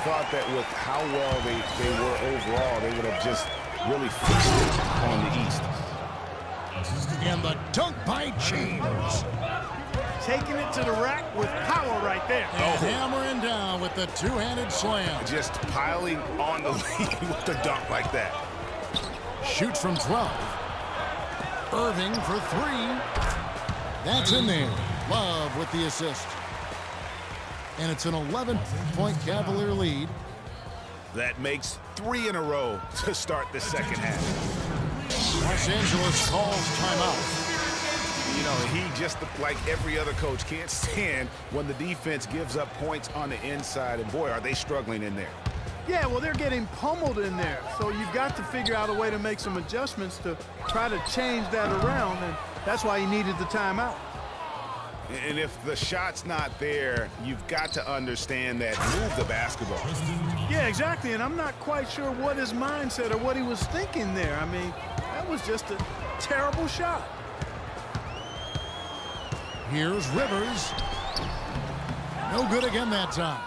thought that with how well they were overall, they would have just really fixed it on the East. And the dunk by James. Taking it to the rack with power right there. And hammering down with the two-handed slam. Just piling on the lead with the dunk like that. Shoots from 12. Irving for 3. That's in there. Love with the assist. And it's an 11-point Cavalier lead. That makes 3 in a row to start the second half. Los Angeles calls timeout. You know, he just, like every other coach, can't stand when the defense gives up points on the inside. And boy, are they struggling in there. Yeah, well, they're getting pummeled in there. So you've got to figure out a way to make some adjustments to try to change that around. And that's why he needed the timeout. And if the shot's not there, you've got to understand that. Move the basketball. Yeah, exactly. And I'm not quite sure what his mindset or what he was thinking there. I mean, that was just a terrible shot. Here's Rivers. No good again that time.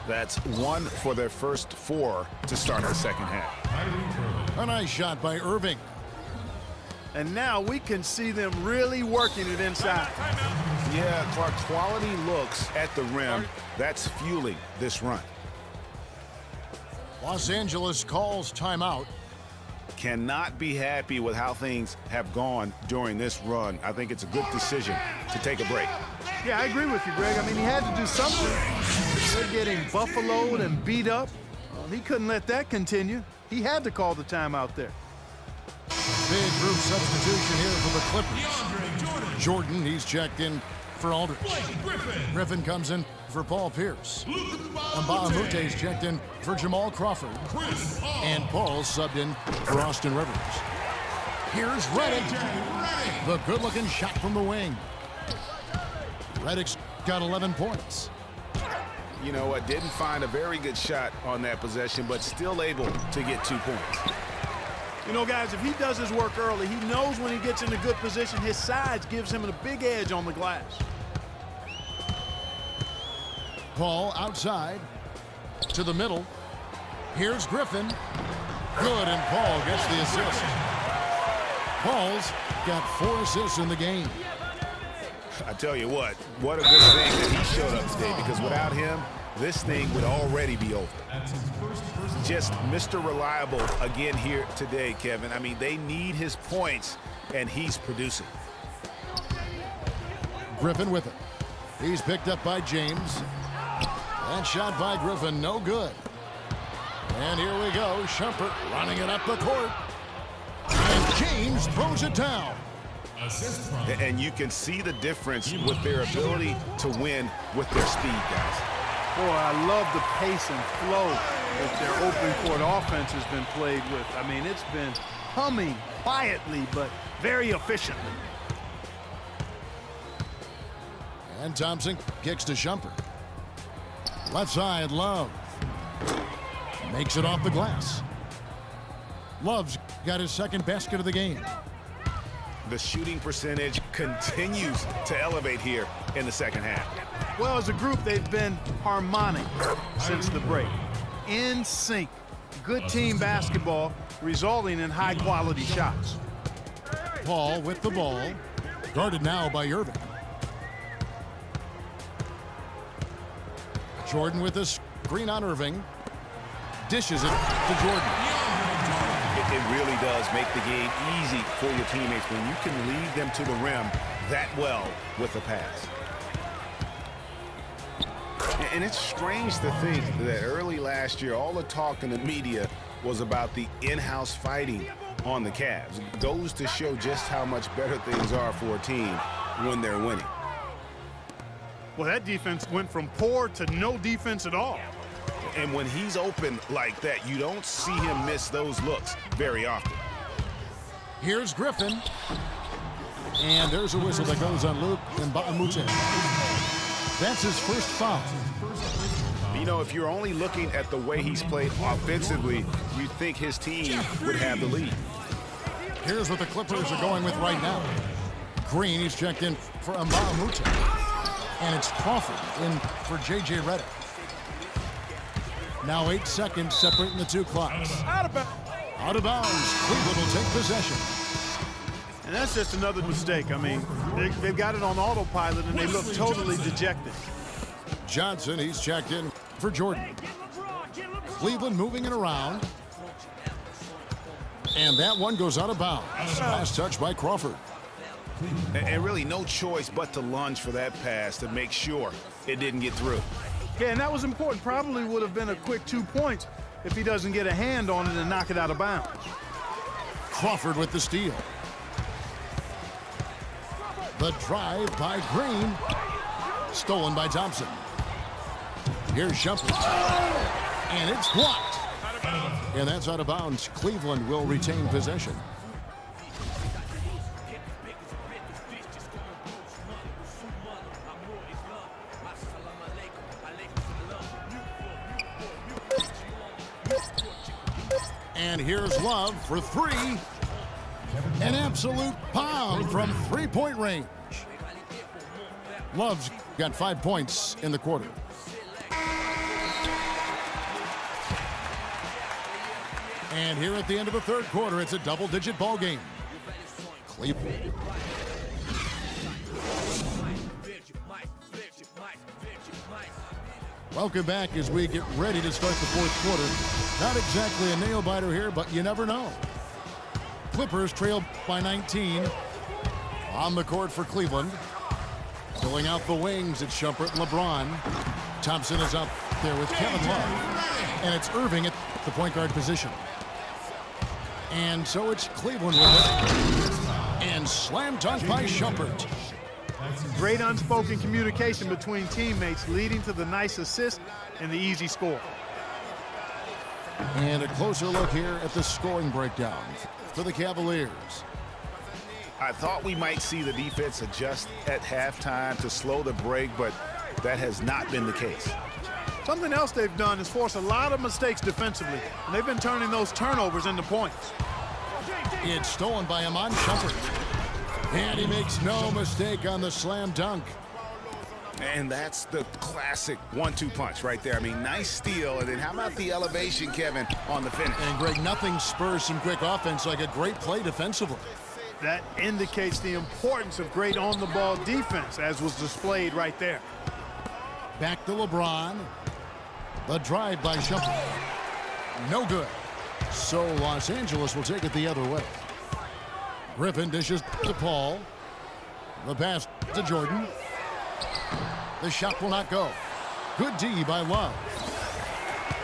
That's 1 for their first 4 to start the second half. A nice shot by Irving. And now we can see them really working it inside. Yeah, Clark, quality looks at the rim. That's fueling this run. Los Angeles calls timeout. Cannot be happy with how things have gone during this run. I think it's a good decision to take a break. Yeah, I agree with you, Greg. I mean, he had to do something. They're getting buffaloed and beat up. He couldn't let that continue. He had to call the timeout there. Big group substitution here for the Clippers. Jordan, he's checked in for Aldridge. Griffin comes in for Paul Pierce. Mbaamute's checked in for Jamal Crawford. And Paul subbed in for Austin Rivers. Here's Redick. The good-looking shot from the wing. Redick's got 11 points. You know what? Didn't find a very good shot on that possession, but still able to get 2 points. You know, guys, if he does his work early, he knows when he gets in a good position, his size gives him a big edge on the glass. Paul outside to the middle. Here's Griffin. Good, and Paul gets the assist. Paul's got 4 assists in the game. I tell you what a good thing that he showed up today, because without him, this thing would already be over. Just Mr. Reliable again here today, Kevin. I mean, they need his points, and he's producing. Griffin with it. He's picked up by James. That shot by Griffin, no good. And here we go, Shumpert running it up the court. And James throws it down. And you can see the difference with their ability to win with their speed, guys. Boy, I love the pace and flow that their open court offense has been played with. I mean, it's been humming quietly, but very efficiently. And Thompson kicks to Shumpert. Left side, Love. Makes it off the glass. Love's got his second basket of the game. The shooting percentage continues to elevate here in the second half. Well, as a group, they've been harmonic since the break. In sync. Good team basketball, resulting in high-quality shots. Paul with the ball. Guarded now by Irving. Jordan with the screen on Irving. Dishes it to Jordan. It really does make the game easy for your teammates when you can lead them to the rim that well with a pass. And it's strange to think that early last year, all the talk in the media was about the in-house fighting on the Cavs. It goes to show just how much better things are for a team when they're winning. Well, that defense went from poor to no defense at all. And when he's open like that, you don't see him miss those looks very often. Here's Griffin. And there's a whistle that goes on Luke Mbaamoute. That's his first foul. You know, if you're only looking at the way he's played offensively, you'd think his team would have the lead. Here's what the Clippers are going with right now. Green, he's checked in for Mbaamoute. And it's Crawford in for J.J. Redick. Now 8 seconds separating the two clocks. Out of bounds. Out of bounds. Cleveland will take possession. And that's just another mistake. I mean, they've got it on autopilot, and they look totally dejected. Johnson, he's checked in for Jordan. Cleveland moving it around. And that one goes out of bounds. Last touch by Crawford. And really no choice but to lunge for that pass to make sure it didn't get through. Yeah, and that was important. Probably would have been a quick 2 points if he doesn't get a hand on it and knock it out of bounds. Crawford with the steal. The drive by Green. Stolen by Thompson. Here's Shumpert. And it's blocked. And that's out of bounds. Cleveland will retain possession. And here's Love for three. An absolute bomb from three-point range. Love's got 5 points in the quarter. And here at the end of the third quarter, it's a double-digit ball game. Cleveland. Welcome back as we get ready to start the fourth quarter. Not exactly a nail-biter here, but you never know. Clippers trail by 19. On the court for Cleveland. Filling out the wings, it's Shumpert and LeBron. Thompson is up there with Kevin Love. And it's Irving at the point guard position. And so it's Cleveland with it. And slam dunk by Shumpert. Great unspoken communication between teammates, leading to the nice assist and the easy score. And a closer look here at the scoring breakdown for the Cavaliers. I thought we might see the defense adjust at halftime to slow the break, but that has not been the case. Something else they've done is force a lot of mistakes defensively, and they've been turning those turnovers into points. It's stolen by Iman Shumpert. And he makes no mistake on the slam dunk. And that's the classic 1-2 punch right there. I mean, nice steal. And then how about the elevation, Kevin, on the finish? And Greg, nothing spurs some quick offense like a great play defensively. That indicates the importance of great on-the-ball defense, as was displayed right there. Back to LeBron. The drive by Shumpert. No good. So Los Angeles will take it the other way. Griffin dishes to Paul. The pass to Jordan. The shot will not go. Good D by Love.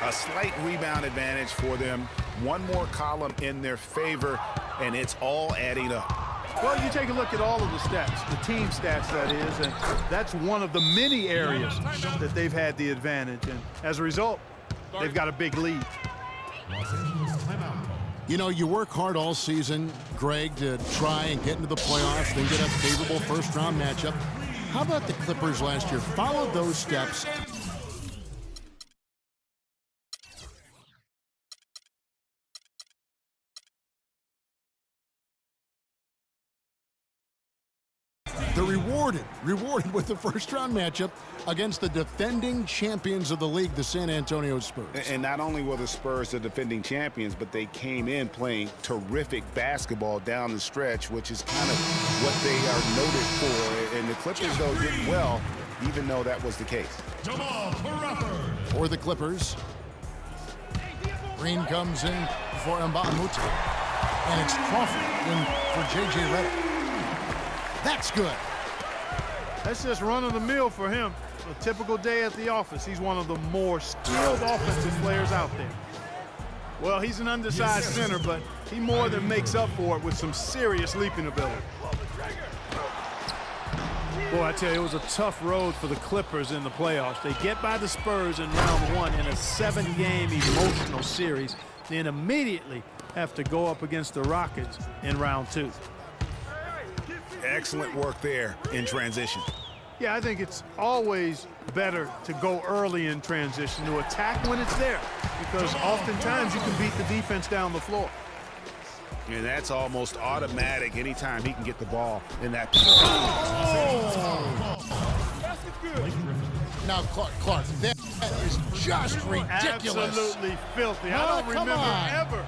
A slight rebound advantage for them. One more column in their favor, and it's all adding up. Well, you take a look at all of the stats, the team stats, that is, and that's one of the many areas that they've had the advantage. And as a result, they've got a big lead. You know, you work hard all season, Greg, to try and get into the playoffs, then get a favorable first-round matchup. How about the Clippers last year? Followed those steps. They're rewarded with the first-round matchup against the defending champions of the league, the San Antonio Spurs. And not only were the Spurs the defending champions, but they came in playing terrific basketball down the stretch, which is kind of what they are noted for. And the Clippers, though, did well, even though that was the case. For the Clippers, Green comes in for Mbamute. And it's Crawford in for J.J. Redick. That's good. That's just run-of-the-mill for him. A typical day at the office. He's one of the more skilled offensive players out there. Well, he's an undersized center, but he more than makes up for it with some serious leaping ability. Boy, I tell you, it was a tough road for the Clippers in the playoffs. They get by the Spurs in round one in a 7-game emotional series, then immediately have to go up against the Rockets in round two. Excellent work there in transition. Yeah, I think it's always better to go early in transition, to attack when it's there, because oftentimes you can beat the defense down the floor. And that's almost automatic anytime he can get the ball in that position. Oh. Now, Clark, that is just ridiculous. Absolutely filthy. I Oh, don't come remember on. ever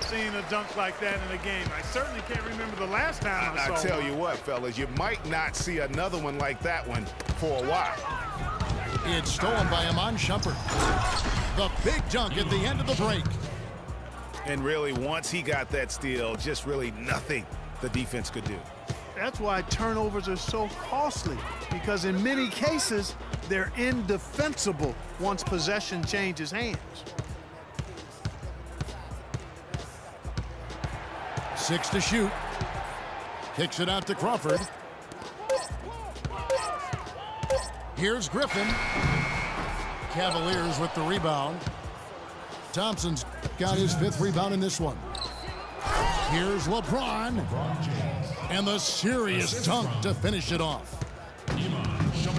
seeing a dunk like that in a game. I certainly can't remember the last time I saw I tell one. you what, fellas, you might not see another one like that one for a while. It's stolen by Iman Shumpert. The big dunk at the end of the break. And really, once he got that steal, just really nothing the defense could do. That's why turnovers are so costly, because in many cases, they're indefensible once possession changes hands. 6 to shoot. Kicks it out to Crawford. Here's Griffin. Cavaliers with the rebound. Thompson's got his 5th rebound in this one. Here's LeBron. And the serious dunk to finish it off.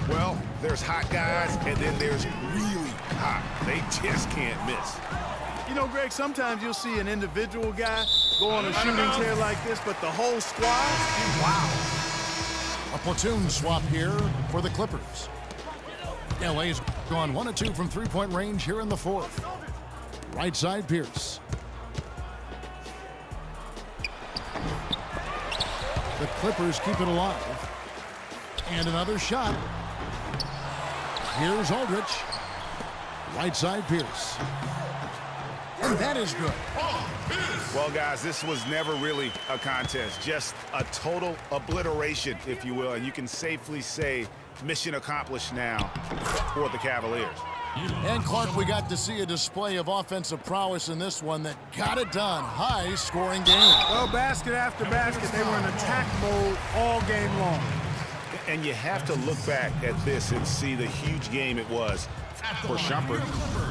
Well, there's hot guys, and then there's really hot. They just can't miss. You know, Greg, sometimes you'll see an individual guy go on a shooting tear like this, but the whole squad, wow. A platoon swap here for the Clippers. LA's gone 1 of 2 from three-point range here in the 4th. Right side, Pierce. The Clippers keep it alive. And another shot. Here's Aldridge. Right side, Pierce. And that is good. Well, guys, this was never really a contest, just a total obliteration, if you will. And you can safely say mission accomplished now for the Cavaliers. And Clark, we got to see a display of offensive prowess in this one that got it done. High-scoring game. Well, basket after basket, they were in attack mode all game long. And you have to look back at this and see the huge game it was for Shumpert.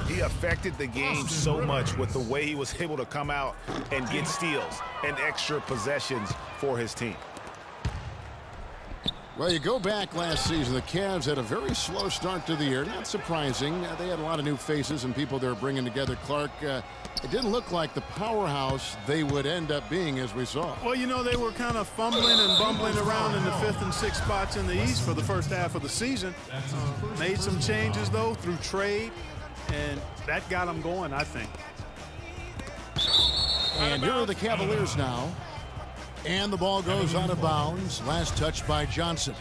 He affected the game so much with the way he was able to come out and get steals and extra possessions for his team. Well, you go back last season, the Cavs had a very slow start to the year. Not surprising. They had a lot of new faces and people they were bringing together. Clark, it didn't look like the powerhouse they would end up being, as we saw. Well, you know, they were kind of fumbling and bumbling around in the 5th and 6th spots in the East for the first half of the season. Made some changes, though, through trade, and that got them going, I think. And here are the Cavaliers now. And the ball goes out of bounds. Last touch by Johnson.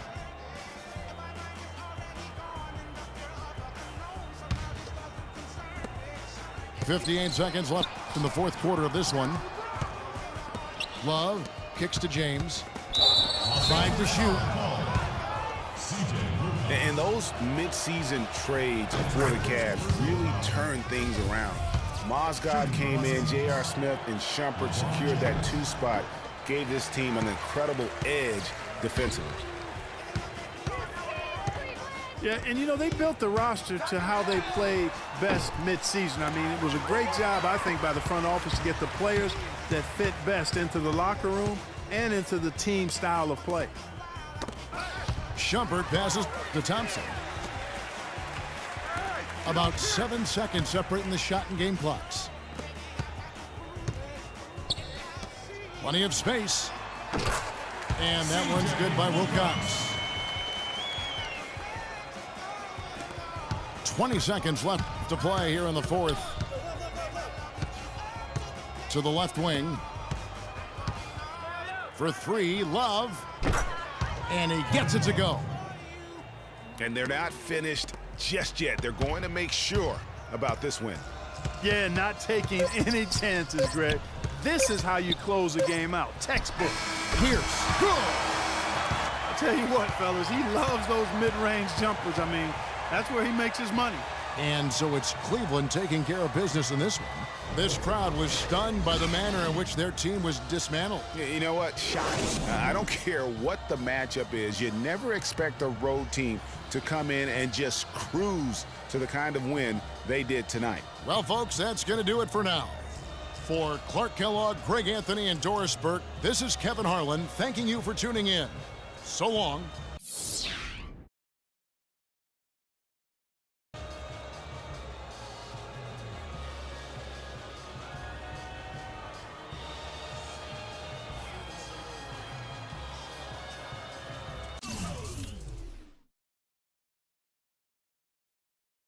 .58 seconds left in the 4th quarter of this one. Love kicks to James. 5 to shoot. And those mid-season trades for the Cavs really turned things around. Mozgov came in, J.R. Smith and Shumpert secured that 2 spot. Gave this team an incredible edge defensively. Yeah, and you know, they built the roster to how they played best mid-season. I mean, it was a great job, I think, by the front office to get the players that fit best into the locker room and into the team style of play. Shumpert passes to Thompson. About 7 seconds separating the shot and game clocks. Plenty of space. And that one's good by Wilcox. 20 seconds left to play here in the 4th. To the left wing. For 3, Love. And he gets it to go. And they're not finished just yet. They're going to make sure about this win. Yeah, not taking any chances, Greg. This is how you close a game out. Textbook. Pierce. I tell you what, fellas, he loves those mid-range jumpers. I mean, that's where he makes his money. And so it's Cleveland taking care of business in this one. This crowd was stunned by the manner in which their team was dismantled. You know what? Shocking. I don't care what the matchup is. You never expect a road team to come in and just cruise to the kind of win they did tonight. Well, folks, that's going to do it for now. For Clark Kellogg, Greg Anthony, and Doris Burke, this is Kevin Harlan thanking you for tuning in. So long.